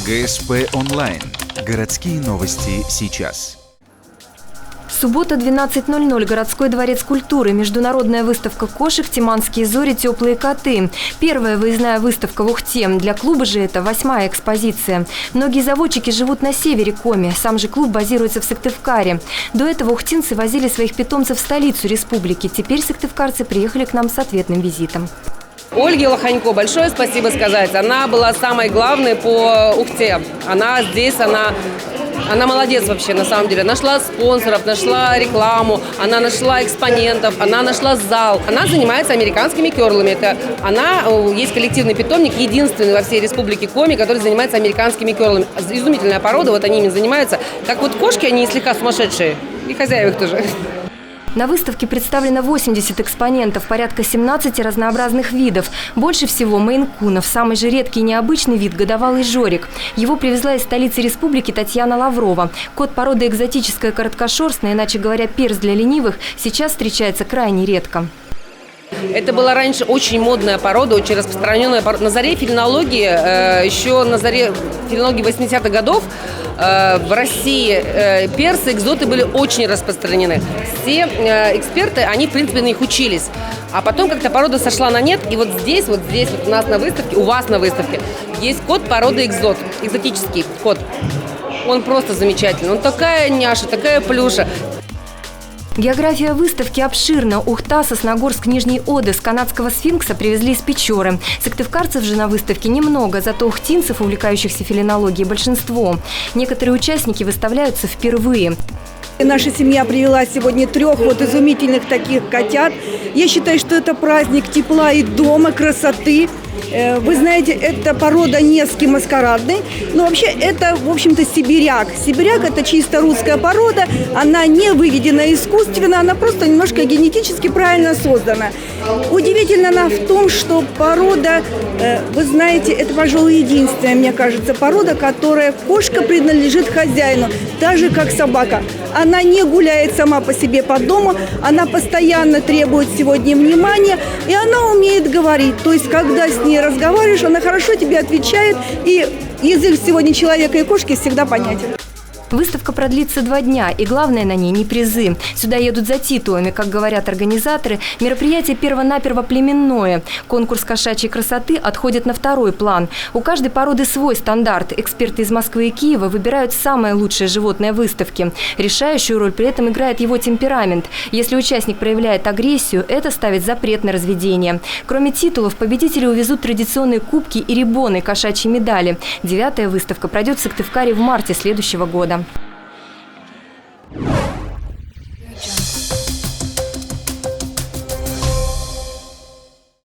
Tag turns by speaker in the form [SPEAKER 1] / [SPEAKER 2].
[SPEAKER 1] ГСП онлайн. Городские новости сейчас.
[SPEAKER 2] Суббота, 12:00. Городской дворец культуры. Международная выставка кошек «Тиманские зори. Теплые коты». Первая выездная выставка в Ухте. Для клуба же это 8-я экспозиция. Многие заводчики живут на севере Коми. Сам же клуб базируется в Сыктывкаре. До этого ухтинцы возили своих питомцев в столицу республики. Теперь сыктывкарцы приехали к нам с ответным визитом.
[SPEAKER 3] Ольге Лоханько большое спасибо сказать. Она была самой главной по Ухте. Она здесь, она молодец вообще, на самом деле. Нашла спонсоров, нашла рекламу, она нашла экспонентов, она нашла зал. Она занимается американскими кёрлами. Есть коллективный питомник, единственный во всей республике Коми, который занимается американскими кёрлами. Изумительная порода, вот они ими занимаются. Как вот кошки, они слегка сумасшедшие. И хозяева их тоже.
[SPEAKER 2] На выставке представлено 80 экспонентов, порядка 17 разнообразных видов. Больше всего мейн-кунов, самый же редкий и необычный вид – годовалый жорик. Его привезла из столицы республики Татьяна Лаврова. Кот породы экзотическая короткошерстная, иначе говоря, перс для ленивых, сейчас встречается крайне редко.
[SPEAKER 3] Это была раньше очень модная порода, очень распространенная порода. На заре фелинологии, еще на заре фелинологии 80-х годов, в России персы, экзоты были очень распространены. Все эксперты, они, в принципе, на них учились. А потом как-то порода сошла на нет, и вот здесь у нас на выставке, у вас на выставке, есть кот породы экзот, экзотический кот. Он просто замечательный, он такая няша, такая плюша.
[SPEAKER 2] География выставки обширна. Ухта, Сосногорск, Нижний Одесс, канадского сфинкса привезли из Печоры. Сыктывкарцев же на выставке немного, зато ухтинцев, увлекающихся фелинологией, большинство. Некоторые участники выставляются впервые.
[SPEAKER 4] Наша семья привела сегодня 3 изумительных таких котят. Я считаю, что это праздник тепла и дома, красоты. Вы знаете, это порода нески маскарадной, но вообще это, в общем-то, сибиряк. Сибиряк – это чисто русская порода, она не выведена искусственно, она просто немножко генетически правильно создана. Удивительно она в том, что порода, вы знаете, это, пожалуй, единственная, мне кажется, порода, которая кошка принадлежит хозяину, так же, как собака. Она не гуляет сама по себе по дому, она постоянно требует сегодня внимания, и она умеет говорить. То есть, когда с ней разговариваешь, она хорошо тебе отвечает, и язык сегодня человека и кошки всегда понятен.
[SPEAKER 2] Выставка продлится 2 дня, и главное на ней не призы. Сюда едут за титулами, как говорят организаторы. Мероприятие перво-наперво племенное. Конкурс кошачьей красоты отходит на 2-й план. У каждой породы свой стандарт. Эксперты из Москвы и Киева выбирают самое лучшее животное выставки. Решающую роль при этом играет его темперамент. Если участник проявляет агрессию, это ставит запрет на разведение. Кроме титулов, победители увезут традиционные кубки и рибоны, кошачьи медали. 9-я выставка пройдет в Сыктывкаре в марте следующего года.